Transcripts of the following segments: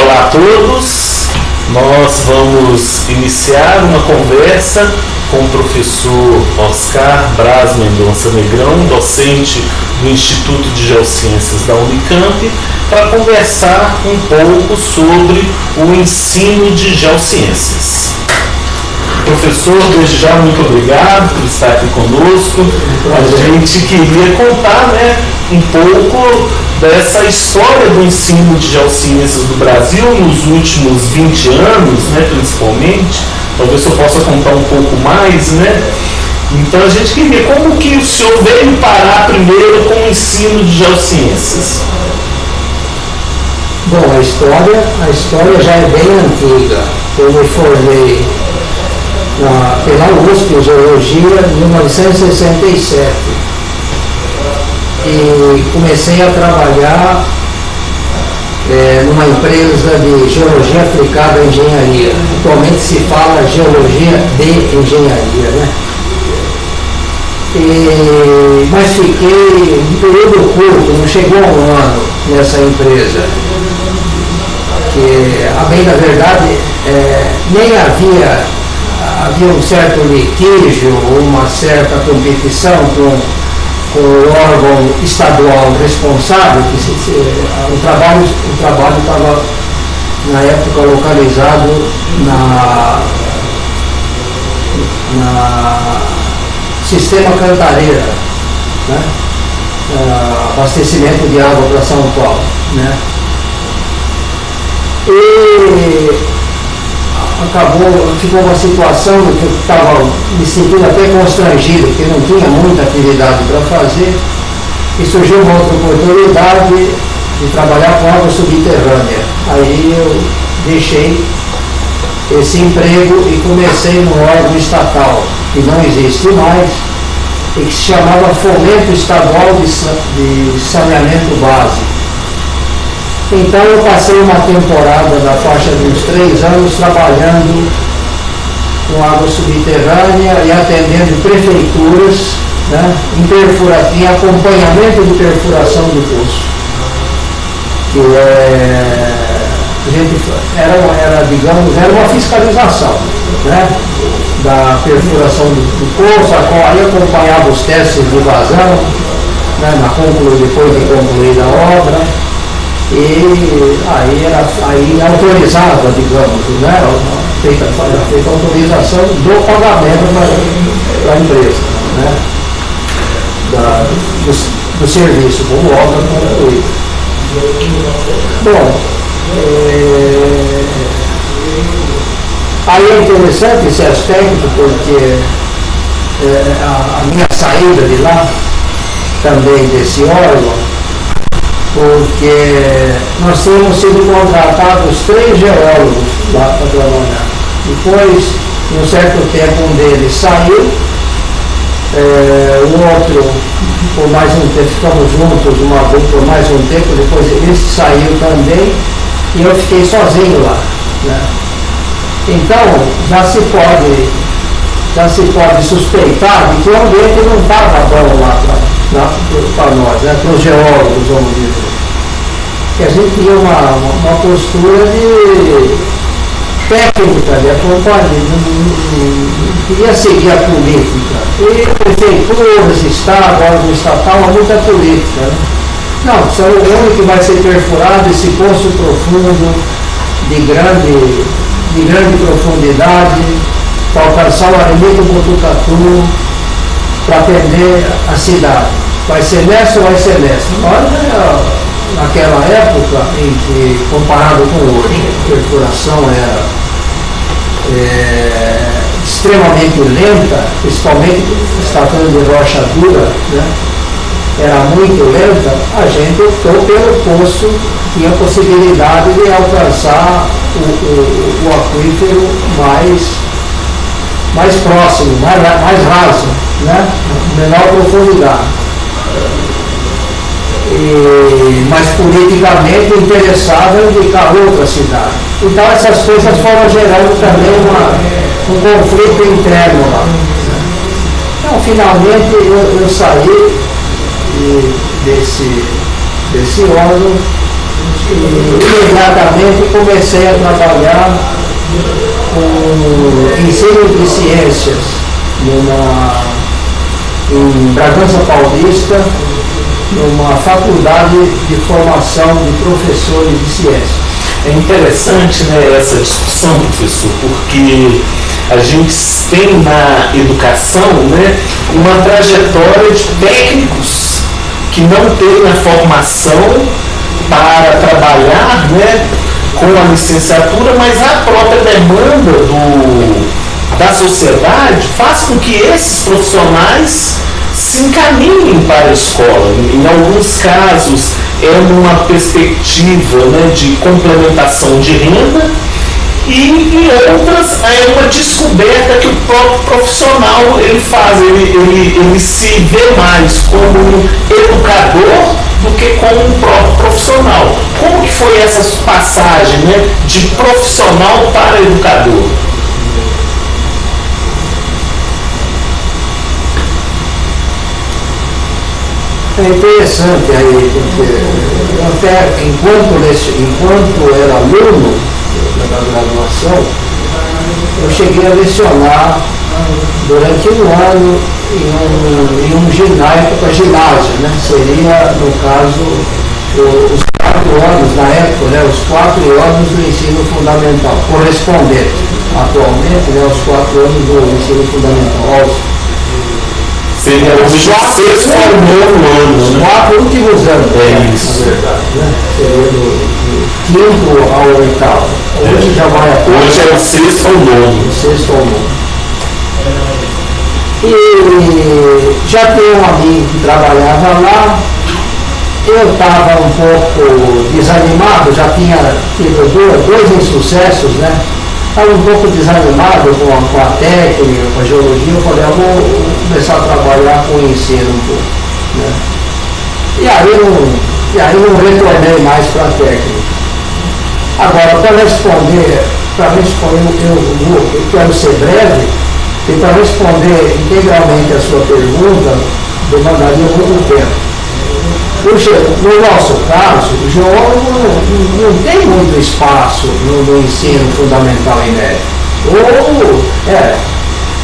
Olá a todos, nós vamos iniciar uma conversa com o professor Braz Mendonça Negrão, docente do Instituto de Geociências da Unicamp, para conversar um pouco sobre o ensino de geociências. Professor, desde já muito obrigado por estar aqui conosco. A gente queria contar, um pouco dessa história do ensino de geociências do Brasil nos últimos 20 anos, principalmente. Talvez eu possa contar um pouco mais, Então a gente queria, como que o senhor veio parar primeiro com o ensino de geociências? Bom, a história já é bem antiga. Eu me formei pela USP em Geologia em 1967 e comecei a trabalhar numa empresa de Geologia aplicada à engenharia. Atualmente se fala Geologia de Engenharia, mas fiquei um período curto, não chegou a um ano nessa empresa, que, a bem da verdade, nem havia um certo litígio, uma certa competição com o órgão estadual responsável, que o trabalho estava, na época, localizado na Sistema Cantareira, abastecimento de água para São Paulo. E ficou uma situação que eu estava me sentindo até constrangido, porque não tinha muita atividade para fazer, e surgiu uma outra oportunidade de trabalhar com água subterrânea. Aí eu deixei esse emprego e comecei no órgão estatal, que não existe mais, e que se chamava Fomento Estadual de Saneamento Básico. Então eu passei uma temporada da faixa de uns 3 anos trabalhando com água subterrânea e atendendo prefeituras, em acompanhamento de perfuração de poço. Que era uma fiscalização, da perfuração do poço, a qual aí acompanhava os testes de vazão, depois de concluída a obra. E aí autorizava, digamos, feita a autorização do pagamento para a empresa, do serviço, como obra concluída. Bom, aí é interessante esse aspecto, porque a minha saída de lá, também desse órgão, porque nós tínhamos sido contratados 3 geólogos lá para trabalhar. Depois, em um certo tempo, um deles saiu, o outro, por mais um tempo, ficamos juntos por mais um tempo, depois esse saiu também, e eu fiquei sozinho lá. Então, já se pode suspeitar de que o ambiente não estava bom lá para nós, para os geólogos, vamos dizer. Que a gente tinha uma postura de técnica, de acompanhamento, não queria seguir a política. E prefeituras, Estado, órgão estatal, há muita política. Não, só o homem que vai ser perfurado, esse poço profundo, de grande profundidade, para alcançar o Aremido Botucatu, para atender a cidade. Vai ser nessa ou vai ser nessa? Naquela época em que, comparado com hoje, a perfuração era extremamente lenta, principalmente se tratando de rocha dura, era muito lenta, a gente optou pelo poço que tinha a possibilidade de alcançar o aquífero mais próximo, mais raso, menor profundidade. Mas politicamente interessado em indicar outra cidade. Então essas coisas foram gerando também um conflito interno lá. Então finalmente eu saí desse órgão E imediatamente comecei a trabalhar com ensino de ciências em Bragança Paulista, numa faculdade de formação de professores de ciências. É interessante, né, essa discussão, professor, porque a gente tem na educação, né, uma trajetória de técnicos que não têm a formação para trabalhar, né, com a licenciatura, mas a própria demanda da sociedade faz com que esses profissionais se encaminhem para a escola. Em alguns casos é uma perspectiva, né, de complementação de renda, e em outras é uma descoberta que o próprio profissional ele faz, ele se vê mais como um educador do que como um próprio profissional. Como que foi essa passagem, né, de profissional para educador? É interessante aí, porque até enquanto era aluno da graduação, eu cheguei a lecionar durante um ano em um ginásio, né? Seria, no caso, os 4 anos, na época, né, os 4 anos do ensino fundamental, correspondente atualmente, né, aos 4 anos do ensino fundamental. Seria os 6 ao 9 anos, os 4 últimos anos. É isso. Na verdade, né? Seria do 5º ao 8º. Hoje já vai até. Hoje é o 6º ao 9º. 6º ao 9º. E já tinha um amigo que trabalhava lá. Eu estava um pouco desanimado, já tinha tido 2 insucessos, né? Estava um pouco desanimado com a técnica, com a geologia. Eu falei, eu vou começar a trabalhar com o ensino um pouco, né? E aí não retornei mais para a técnica. Agora, para responder, eu quero ser breve, e para responder integralmente a sua pergunta, demandaria muito tempo. No nosso caso, o geólogo não tem muito espaço no ensino fundamental e médio.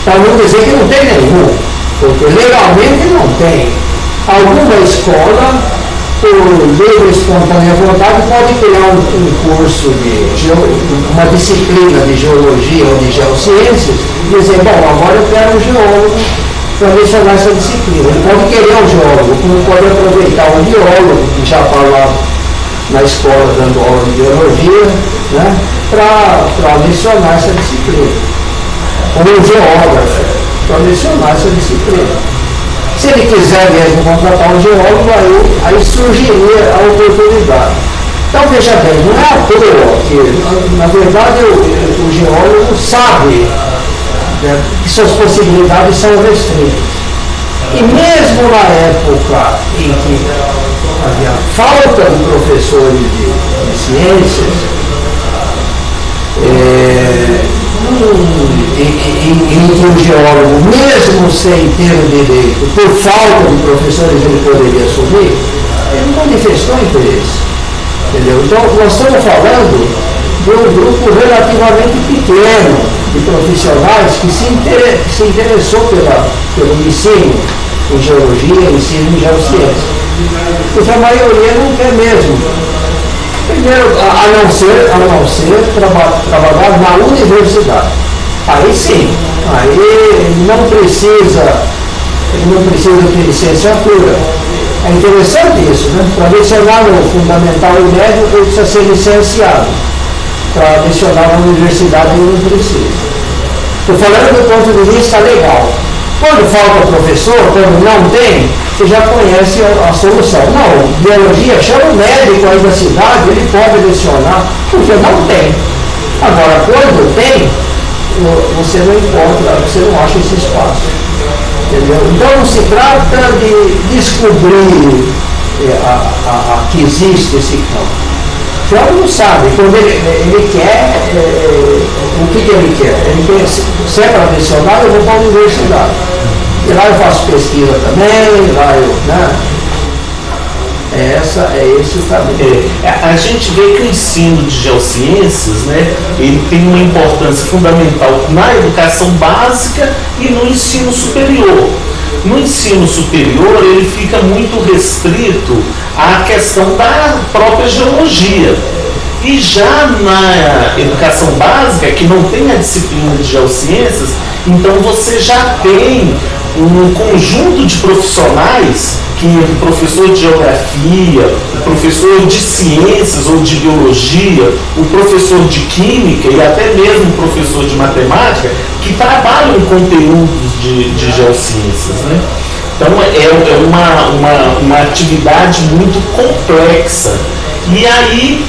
Para não dizer que não tem nenhum, porque legalmente não tem. Alguma escola, por livre e espontânea vontade, pode criar um curso uma disciplina de geologia ou de geociências e dizer, bom, agora eu quero um geólogo para lecionar essa disciplina. Ele pode querer um geólogo, como pode aproveitar um biólogo que já está lá na escola dando aula de biologia, né, para lecionar essa disciplina. Ou um geógrafo, para lecionar essa disciplina. Se ele quiser mesmo contratar um geólogo, aí surgiria a oportunidade. Então, veja bem, não é à toa que, na verdade, o geólogo sabe, né, que suas possibilidades são restritas. E mesmo na época em que havia falta de professores de ciências, em que o geólogo, mesmo sem ter o direito, por falta de professores, ele poderia assumir, ele manifestou interesse. Entendeu? Então, nós estamos falando de um grupo relativamente pequeno de profissionais que se interessou pelo ensino em geologia, ensino em geociências. Porque a maioria não quer mesmo. Primeiro, a não ser trabalhar na universidade. Aí sim, aí ele não precisa ter licenciatura. É interessante isso, né? Para lecionar no fundamental e médio, ele precisa ser licenciado. Para lecionar na universidade, ele não precisa. Estou falando do ponto de vista legal. Quando falta professor, quando não tem, você já conhece a solução. Não, biologia, chama o médico aí da cidade, ele pode lecionar, porque não tem. Agora, quando tem, você não encontra, você não acha esse espaço. Entendeu? Então não se trata de descobrir que existe esse campo. O geólogo sabe, quando ele quer, o que ele quer? Ele quer, se é para lecionar, eu vou para a universidade. E lá eu faço pesquisa também, lá eu, né? É esse o caminho. A gente vê que o ensino de geociências, né, ele tem uma importância fundamental na educação básica e no ensino superior. No ensino superior, ele fica muito restrito à questão da própria geologia. E já na educação básica, que não tem a disciplina de geociências, então você já tem um conjunto de profissionais, que o professor de geografia, o professor de ciências ou de biologia, o professor de química e até mesmo o professor de matemática, que trabalham conteúdos de geociências, né? Então é uma atividade muito complexa. E aí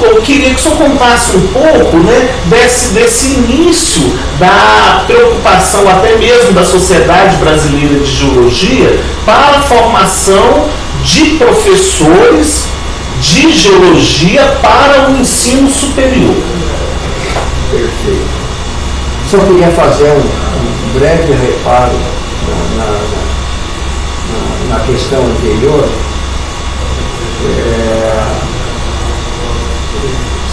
eu queria que o senhor contasse um pouco, né, desse início da preocupação até mesmo da Sociedade Brasileira de Geologia para a formação de professores de geologia para o ensino superior. Perfeito. Só queria fazer um breve reparo na questão anterior.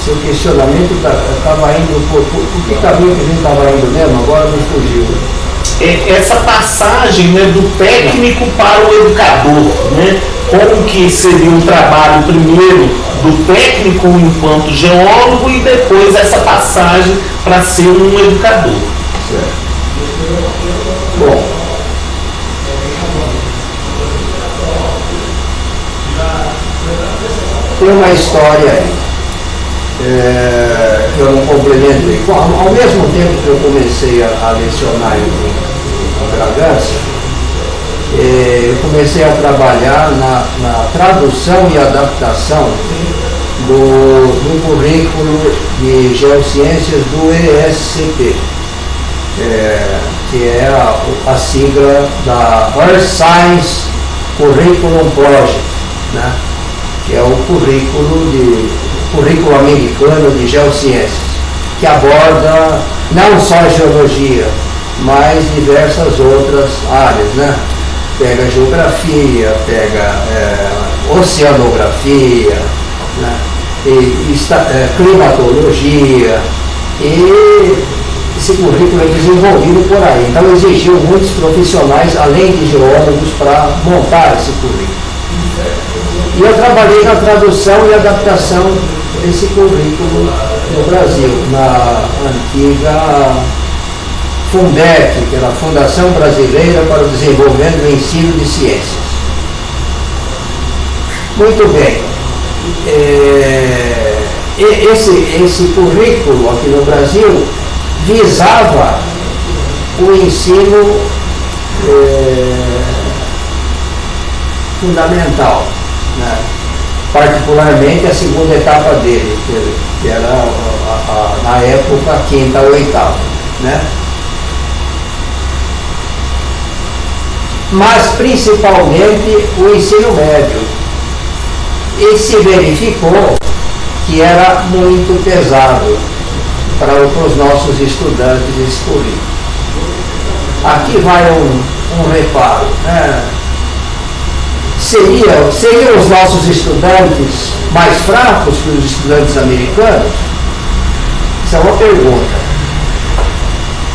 Seu questionamento estava indo por que caminho que a gente estava indo mesmo? Agora me fugiu. Essa passagem, né, do técnico para o educador, né? Como que seria um trabalho primeiro do técnico enquanto geólogo e depois essa passagem para ser um educador. Certo. Bom, tem uma história aí. Que eu não complementei. Ao mesmo tempo que eu comecei a lecionar em Bragança, eu comecei a trabalhar na tradução e adaptação do currículo de Geociências do ESCP, que é a sigla da Earth Science Curriculum Project, né? Que é o currículo americano de geociências, que aborda não só a geologia, mas diversas outras áreas, né? Pega geografia, pega oceanografia, né? Climatologia, e esse currículo é desenvolvido por aí. Então exigiu muitos profissionais, além de geólogos, para montar esse currículo. E eu trabalhei na tradução e adaptação desse currículo no Brasil, na antiga Fundec, que era a Fundação Brasileira para o Desenvolvimento do Ensino de Ciências. Muito bem. Esse currículo aqui no Brasil visava o ensino fundamental, né? Particularmente a segunda etapa dele, que era na época a quinta ou oitava, né? Mas principalmente o ensino médio. E se verificou que era muito pesado para os nossos estudantes esse currículo. Aqui vai um reparo, né? Seriam os nossos estudantes mais fracos que os estudantes americanos? Essa é uma pergunta.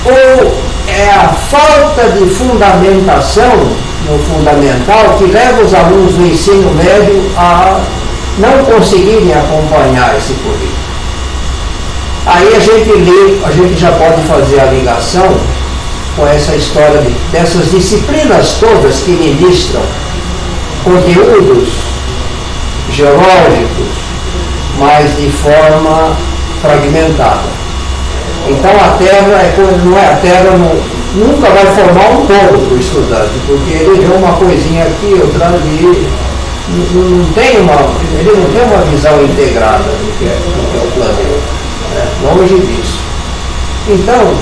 Ou é a falta de fundamentação no fundamental que leva os alunos do ensino médio a não conseguirem acompanhar esse currículo? Aí a gente já pode fazer a ligação com essa história dessas disciplinas todas que ministram conteúdos geológicos, mas de forma fragmentada. Então a Terra, não é a Terra, nunca vai formar um todo para o estudante, porque ele vê uma coisinha aqui, outra ali, ele não tem uma visão integrada do que é o planeta, né? Longe disso. Então,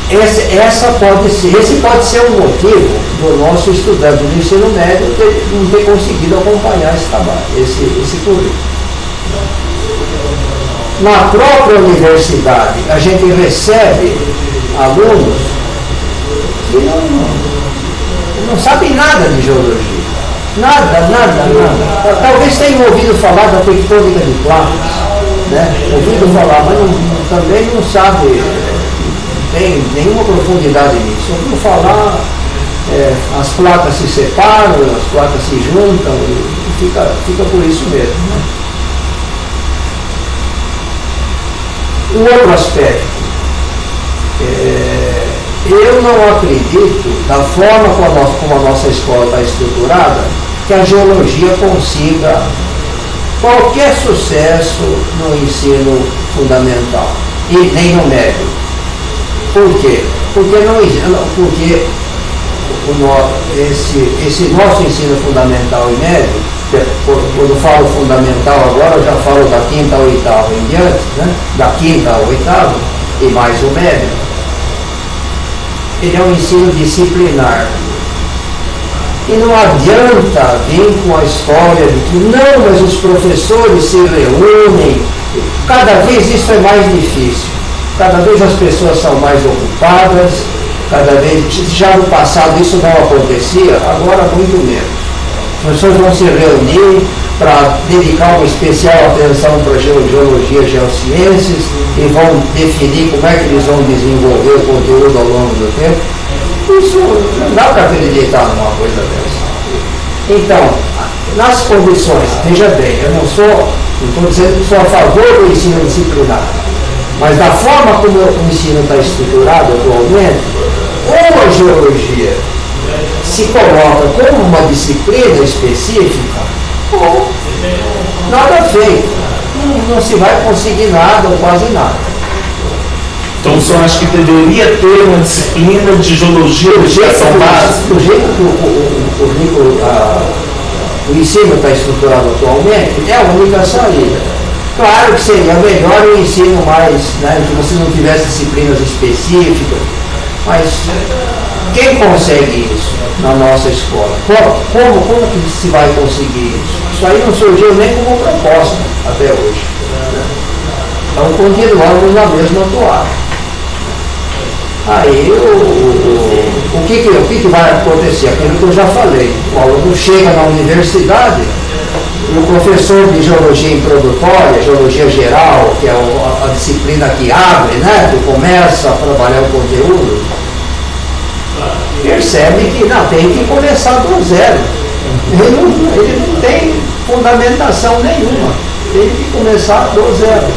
esse pode ser um motivo do nosso estudante do ensino médio não ter conseguido acompanhar esse trabalho, esse currículo. Na própria universidade, a gente recebe alunos que não sabem nada de geologia. Nada. Talvez tenham ouvido falar da tectônica de placas, né? Ouvido falar, mas também não sabe, não tem nenhuma profundidade nisso. Ouviu falar, as placas se separam, as placas se juntam e fica por isso mesmo, né? Um outro aspecto, eu não acredito, da forma como a nossa escola está estruturada, que a geologia consiga qualquer sucesso no ensino fundamental e nem no médio. Por quê? Porque esse nosso ensino fundamental e médio, quando falo fundamental agora, eu já falo da quinta ao oitavo em diante, né? Da quinta ao oitavo e mais o médio, ele é um ensino disciplinar. E não adianta vir com a história de que não, mas os professores se reúnem. Cada vez isso é mais difícil. Cada vez as pessoas são mais ocupadas, cada vez, já no passado isso não acontecia, agora muito menos. As pessoas vão se reunir para dedicar uma especial atenção para a geologia, geociências, e vão definir como é que eles vão desenvolver o conteúdo ao longo do tempo. Isso não dá para acreditar numa coisa dessa. Então, nas condições, veja bem, eu não estou dizendo que sou a favor do ensino disciplinar, mas da forma como o ensino está estruturado atualmente, ou a geologia se coloca como uma disciplina específica, ou nada feito. Não se vai conseguir nada ou quase nada. Então, o senhor acha que deveria ter uma disciplina de geologia de educação básica? Do jeito que o ensino está estruturado atualmente, é a única saída. Claro que seria melhor o ensino mais, né, que você não tivesse disciplinas específicas, mas quem consegue isso na nossa escola? Como que se vai conseguir isso? Isso aí não surgiu nem como proposta até hoje. Então, continuamos na mesma toada. Aí, o que vai acontecer? Aquilo que eu já falei. O aluno chega na universidade e o professor de geologia introdutória, geologia geral, que é a disciplina que abre, né, que começa a trabalhar o conteúdo, percebe que não, tem que começar do zero. Ele não tem fundamentação nenhuma. Tem que começar do zero.